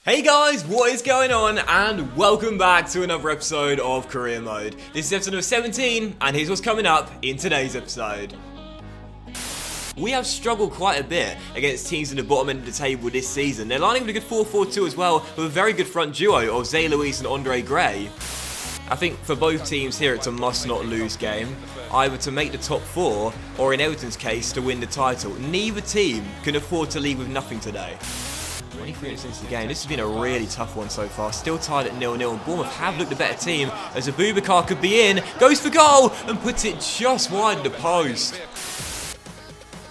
Hey guys, what is going on? And welcome back to another episode of Career Mode. This is episode number 17, and here's what's coming up in today's episode. We have struggled quite a bit against teams in the bottom end of the table this season. They're lining with a good 4-4-2 as well, with a very good front duo of Zay Luis and Andre Gray. I think for both teams here it's a must-not-lose game, either to make the top 4 or in Everton's case to win the title. Neither team can afford to leave with nothing today. 23 minutes into the game, this has been a really tough one so far. Still tied at 0-0, and Bournemouth have looked the better team as Abubakar could be in, goes for goal and puts it just wide of the post.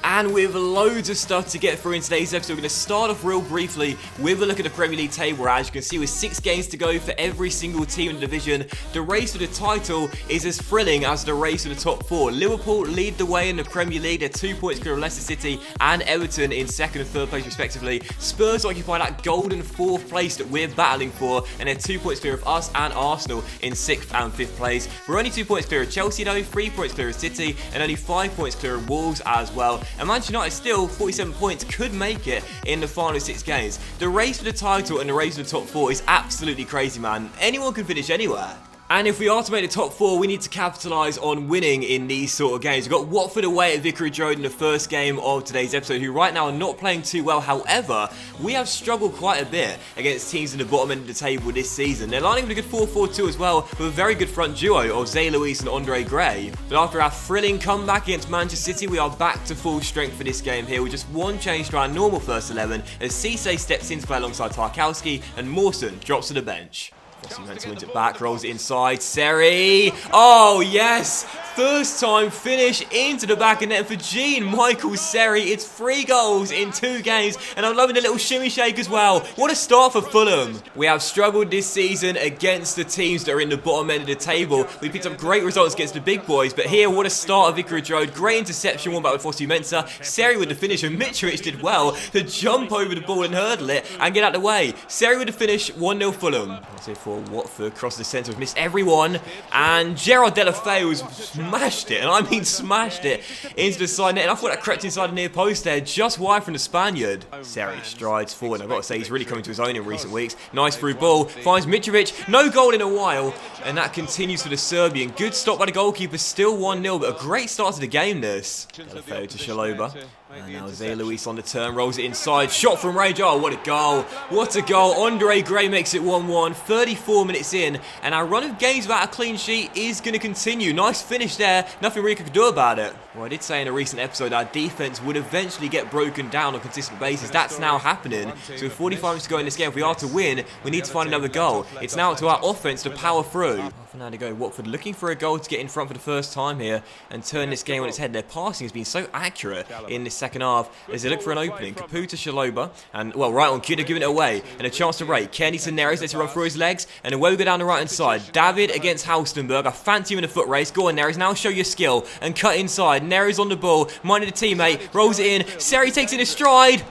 And with loads of stuff to get through in today's episode, we're going to start off real briefly with a look at the Premier League table. As you can see, with 6 games to go for every single team in the division, the race for the title is as thrilling as the race for the top 4. Liverpool lead the way in the Premier League. They're 2 points clear of Leicester City and Everton in 2nd and 3rd place respectively. Spurs occupy that golden 4th place that we're battling for, and they're 2 points clear of us and Arsenal in 6th and 5th place. We're only 2 points clear of Chelsea though, 3 points clear of City, and only 5 points clear of Wolves as well. And Manchester United still, 47 points, could make it in the final 6 games. The race for the title and the race for the top 4 is absolutely crazy, man. Anyone can finish anywhere. And if we are to make the top 4, we need to capitalise on winning in these sort of games. We've got Watford away at Vicarage Road in the first game of today's episode, who right now are not playing too well. However, we have struggled quite a bit against teams in the bottom end of the table this season. They're lining with a good 4-4-2 as well, with a very good front duo of Zay Luis and Andre Gray. But after our thrilling comeback against Manchester City, we are back to full strength for this game here, with just one change to our normal first 11, as Cisse steps in to play alongside Tarkowski and Mawson drops to the bench. Fossey wins it back, rolls it inside. Seri! Oh, yes! First time finish into the back of net for Jean-Michael Seri. It's 3 goals in 2 games, and I'm loving the little shimmy shake as well. What a start for Fulham. We have struggled this season against the teams that are in the bottom end of the table. We picked up great results against the big boys, but here, what a start of Vicarage Road. Great interception, one back with Fossey. Seri with the finish, and Mitrovic did well to jump over the ball and hurdle it and get out of the way. Seri with the finish, 1-0 Fulham. That's it for Watford, across the centre, we've missed everyone, and Gerard Deulofeu has smashed it, and I mean smashed it, into the side net, and I thought that crept inside the near post there, just wide from the Spaniard. Seri strides forward, and I've got to say he's really coming to his own in recent weeks. Nice through ball, finds Mitrovic, no goal in a while, and that continues for the Serbian. Good stop by the goalkeeper, still 1-0, but a great start to the game this. Deulofeu to Shaloba. And now Zay Luis on the turn, rolls it inside, shot from range. Oh, what a goal. What a goal. Andre Gray makes it 1-1, 34 minutes in, and our run of games without a clean sheet is going to continue. Nice finish there, nothing really could do about it. Well, I did say in a recent episode our defence would eventually get broken down on a consistent basis. That's now happening. So with 45 minutes to go in this game, if we are to win, we need to find another goal. It's now up to our offence to power through. Half an hour to go. Watford looking for a goal to get in front for the first time here and turn this game on its head. Their passing has been so accurate in this second half as they look for an opening. Capu to Shaloba, and well, right on cue, they're giving it away, and a chance to rate. Kenny to Neres, lets it run through his legs, and away we go down the right hand side. David against Halstenberg. I fancy him in a foot race. Go on, Neres, now show your skill and cut inside. Neres on the ball, minded a teammate, rolls it in. Seri takes it in stride.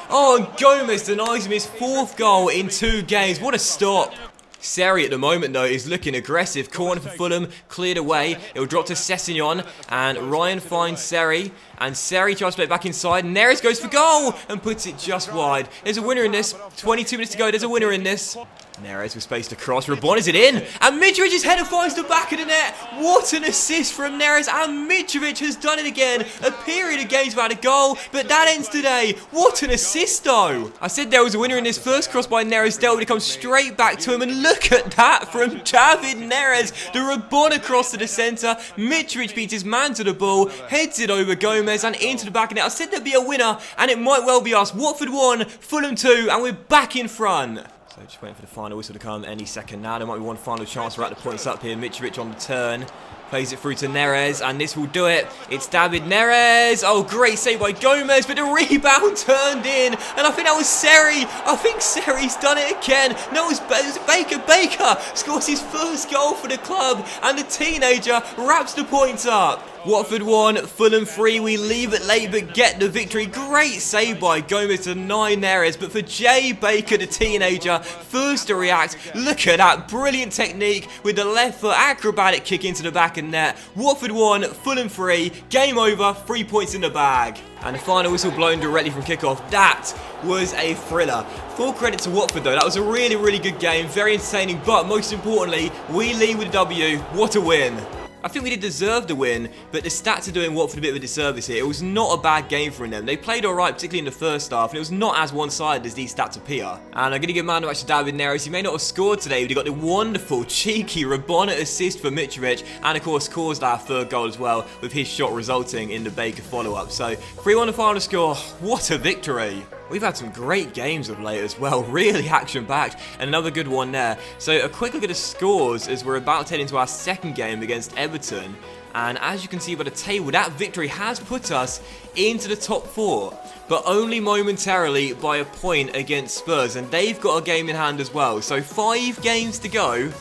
Oh, and Gomez denies him his 4th goal in 2 games. What a stop. Seri at the moment though is looking aggressive. Corner for Fulham, cleared away. It will drop to Sessegnon, and Ryan finds Seri, and Seri tries to play it back inside. Neres goes for goal and puts it just wide. There's a winner in this. 22 minutes to go. There's a winner in this. Neres with space to cross. Rabon is it in, and Mitrovic's header finds the back of the net. What an assist from Neres, and Mitrovic has done it again. A period of games without a goal, but that ends today. What an assist though. I said there was a winner in this. First cross by Neres dealt with, it comes straight back to him, and look at that from David Neres. The Rabon across to the centre. Mitrovic beats his man to the ball, heads it over Gomez and into the back of the net. I said there'd be a winner, and it might well be us. Watford 1, Fulham 2, and we're back in front. So just waiting for the final whistle to come any second now. There might be one final chance. We're at the points up here. Mitrovic on the turn. Plays it through to Neres, and this will do it. It's David Neres. Oh, great save by Gomez, but the rebound turned in, and I think that was Seri. I think Seri's done it again. No, it was Baker. Baker scores his 1st goal for the club, and the teenager wraps the points up. Watford 1, Fulham 3. We leave it late but get the victory. Great save by Gomez to deny Neres, but for Jay Baker, the teenager, first to react. Look at that brilliant technique with the left foot acrobatic kick into the back of net. Watford 1, Fulham 3, game over, 3 points in the bag. And the final whistle blown directly from kickoff. That was a thriller. Full credit to Watford though, that was a really, really good game, very entertaining, but most importantly, we lead with a W. What a win. I think we did deserve the win, but the stats are doing Watford a bit of a disservice here. It was not a bad game from them. They played alright, particularly in the first half, and it was not as one-sided as these stats appear. And I'm going to give man of match to David Neres. He may not have scored today, but he got the wonderful, cheeky Rabona assist for Mitrovic, and of course caused our third goal as well, with his shot resulting in the Baker follow-up. So 3-1 the final score. What a victory. We've had some great games of late as well, really action-packed, and another good one there. So a quick look at the scores as we're about to head into our second game against Everton. And as you can see by the table, that victory has put us into the top 4, but only momentarily by a point against Spurs, and they've got a game in hand as well. So 5 games to go.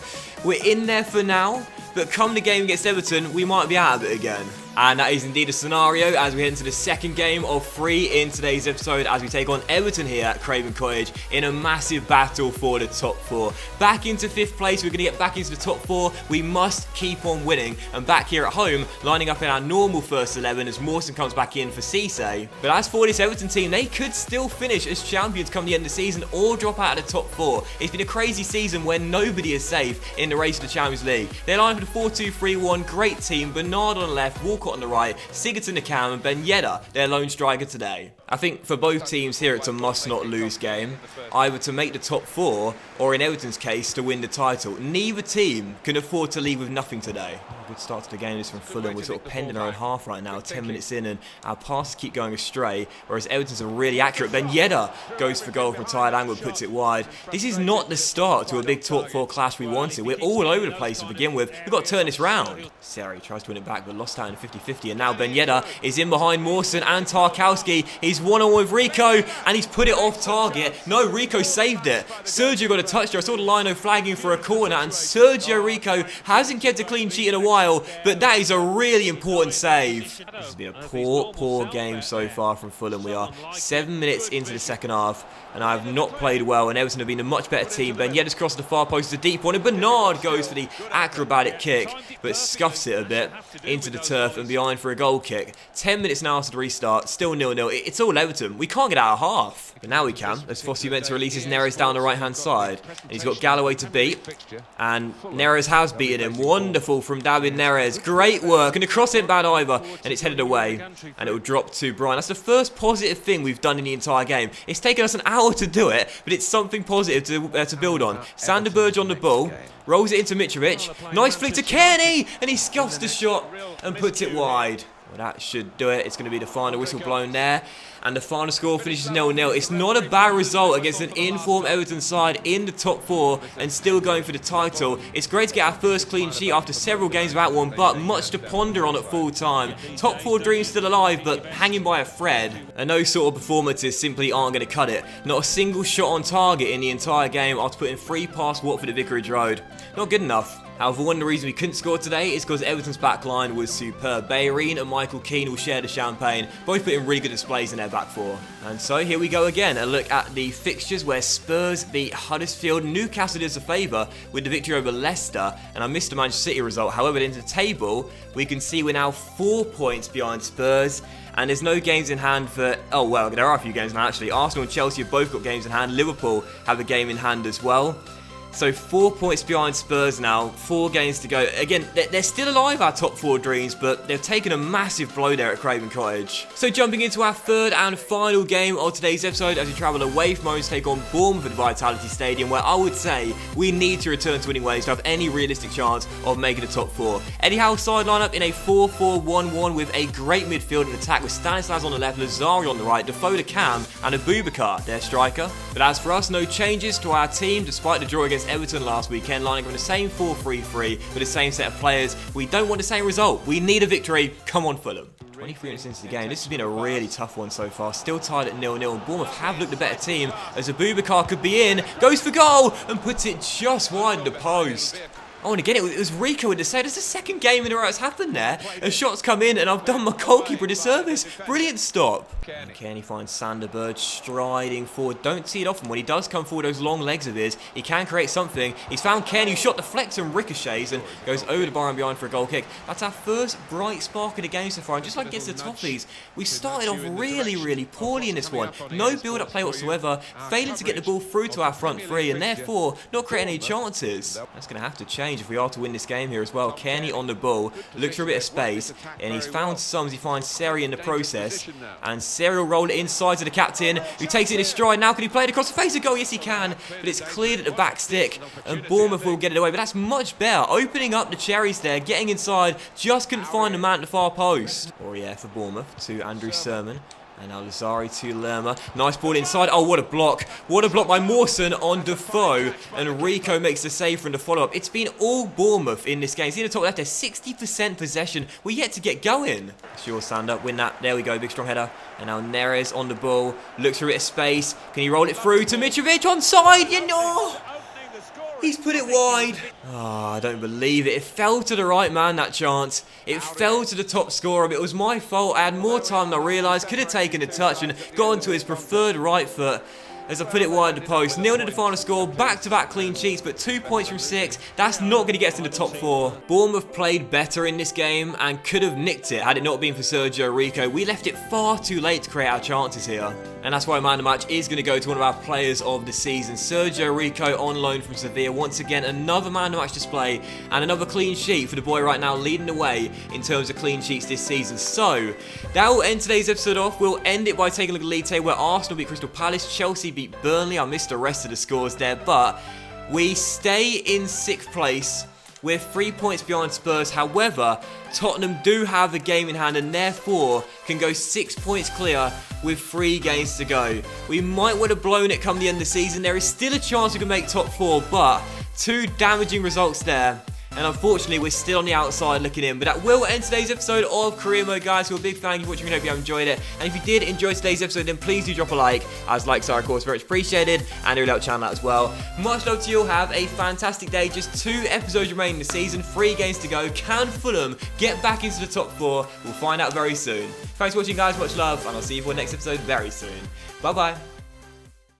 We're in there for now, but come the game against Everton, we might be out of it again. And that is indeed a scenario as we head into the second game of 3 in today's episode as we take on Everton here at Craven Cottage in a massive battle for the top 4. Back into 5th place, we're going to get back into the top 4. We must keep on winning. And back here at home, lining up in our normal first 11 as Mawson comes back in for Cisse. But as for this Everton team, they could still finish as champions come the end of the season or drop out of the top 4. It's been a crazy season where nobody is safe in the race for the Champions League. They're lined for the 4-2-3-1, great team, Bernard on the left, Walcott on the right, Sigurdsson the cam, and Ben Yedder, their lone striker today. I think for both teams here it's a must not lose game, either to make the top 4 or in Everton's case to win the title. Neither team can afford to leave with nothing today. Good start to the game is from Fulham. We're sort of pending our own half right now, 10 minutes in, and our passes keep going astray, whereas Everton's are really accurate. Ben Yedder goes for goal from a tight angle, puts it wide. This is not the start to a big top 4 clash we wanted. We're all over the place to begin with. We've got to turn this round. Seri tries to win it back, but lost out in 50-50, and now Ben Yedder is in behind Mawson and Tarkowski. He's one-on-one with Rico, and he's put it off target. No, Rico saved it. Sergio got a touch there. I saw the lino flagging for a corner, and Sergio Rico hasn't kept a clean sheet in a while, but that is a really important save. This has been a poor game so far from Fulham. We are 7 minutes into the second half, and I have not played well, and Everton have been a much better team. Ben Yedder's crossed the far post, a deep one, and Bernard goes for the acrobatic kick, but scuffs it a bit into the turf and behind for a goal kick. 10 minutes now after the restart, still 0-0. It's all Everton. We can't get out of half. But now we can, as Fossey meant to release his Neres down the right-hand side. And he's got Galloway to beat, and Neres has beaten him. Wonderful from David Neres. Great work, and the cross ain't bad either, and it's headed away, and it will drop to Brian. That's the first positive thing we've done in the entire game. It's taken us an hour to do it, but it's something positive to build on. Sander Burge on the ball, rolls it into Mitrovic. Nice flick to Kenny, and he scuffs the shot and puts it wide. Well, that should do it. It's going to be the final whistle blown there. And the final score finishes 0-0. It's not a bad result against an in-form Everton side in the top 4 and still going for the title. It's great to get our first clean sheet after several games without one, but much to ponder on at full time. Top 4 dreams still alive, but hanging by a thread. And those sort of performances simply aren't going to cut it. Not a single shot on target in the entire game after putting 3 past Watford at Vicarage Road. Not good enough. However, one of the reasons we couldn't score today is because Everton's back line was superb. Bayerine and Michael Keane will share the champagne, both putting really good displays in their back 4. And so here we go again, a look at the fixtures where Spurs beat Huddersfield. Newcastle does a favour with the victory over Leicester, and I missed the Manchester City result. However, into the table, we can see we're now 4 points behind Spurs. And there's no games in hand for... Oh, well, there are a few games in hand, actually. Arsenal and Chelsea have both got games in hand. Liverpool have a game in hand as well. So 4 points behind Spurs now, 4 games to go. Again, they're still alive, our top 4 dreams, but they've taken a massive blow there at Craven Cottage. So jumping into our third and final game of today's episode as we travel away from home to take on Bournemouth at Vitality Stadium, where I would say we need to return to winning ways to have any realistic chance of making the top 4. Eddie Howe's side lineup in a 4-4-1-1 with a great midfield and attack with Stanislas on the left, Lazari on the right, Defoe to Cam, and Abubakar, their striker. But as for us, no changes to our team despite the draw against Everton last weekend, lining up in the same 4-3-3 with the same set of players. We don't want the same result. We need a victory. Come on, Fulham. 23 minutes into the game. This has been a really tough one so far. Still tied at 0-0, and Bournemouth have looked the better team as Abubakar could be in, goes for goal and puts it just wide of the post. Oh, and again, it was Rico with the save. It's the second game in a row it's happened there. A shot's come in, and I've done my goalkeeper a disservice. Brilliant stop. And Kenny finds Sanderbird striding forward. Don't see it often. When he does come forward, those long legs of his, he can create something. He's found Kenny, who shot deflects and ricochets and goes over the bar and behind for a goal kick. That's our first bright spark of the game so far. And just like against the Toffees, we started off really poorly in this one. No build-up play whatsoever, failing to get the ball through to our front three, and therefore not creating any chances. That's going to have to change if we are to win this game here as well. Kenny on the ball, looks for a bit of space, and he's found Sums. He finds Seri in the process, and Seri will roll it inside to the captain, who takes it in his stride. Now can he play it across the face of goal? Yes, he can, but it's cleared at the back stick, and Bournemouth will get it away. But that's much better, opening up the cherries there, getting inside, just couldn't find the man at the far post. Or yeah, for Bournemouth to Andrew Sermon. And now Lazari to Lerma. Nice ball inside. Oh, what a block. What a block by Mawson on Defoe. And Rico makes the save from the follow-up. It's been all Bournemouth in this game. See the top left there, 60% possession. We're yet to get going. Sure, stand up, win that. There we go, big strong header. And now Neres on the ball. Looks for a bit of space. Can he roll it through to Mitrovic onside? You know. He's put it wide. Oh, I don't believe it. It fell to the right man, that chance. It fell to the top scorer, but it was my fault. I had more time than I realised. Could have taken a touch and gone to his preferred right foot as I put it wide of the post. 0 to the final score, back-to-back clean sheets, but 2 points from 6. That's not going to get us in the top 4. Bournemouth played better in this game and could have nicked it had it not been for Sergio Rico. We left it far too late to create our chances here. And that's why man of the match is going to go to one of our players of the season. Sergio Rico on loan from Sevilla. Once again, another man of the match display and another clean sheet for the boy right now, leading the way in terms of clean sheets this season. So, that will end today's episode off. We'll end it by taking a look at the league table where Arsenal beat Crystal Palace, Chelsea beat Burnley. I missed the rest of the scores there, but we stay in 6th place. We're 3 points behind Spurs. However, Tottenham do have a game in hand and therefore can go 6 points clear with 3 games to go. We might would have blown it come the end of the season. There is still a chance we can make top 4, but 2 damaging results there. And unfortunately, we're still on the outside looking in. But that will end today's episode of Career Mode, guys. So a big thank you for watching. I hope you have enjoyed it. And if you did enjoy today's episode, then please do drop a like, as likes are, of course, very much appreciated. And it will help channel out as well. Much love to you all. Have a fantastic day. Just 2 episodes remaining in the season. 3 games to go. Can Fulham get back into the top 4? We'll find out very soon. Thanks for watching, guys. Much love. And I'll see you for the next episode very soon. Bye-bye.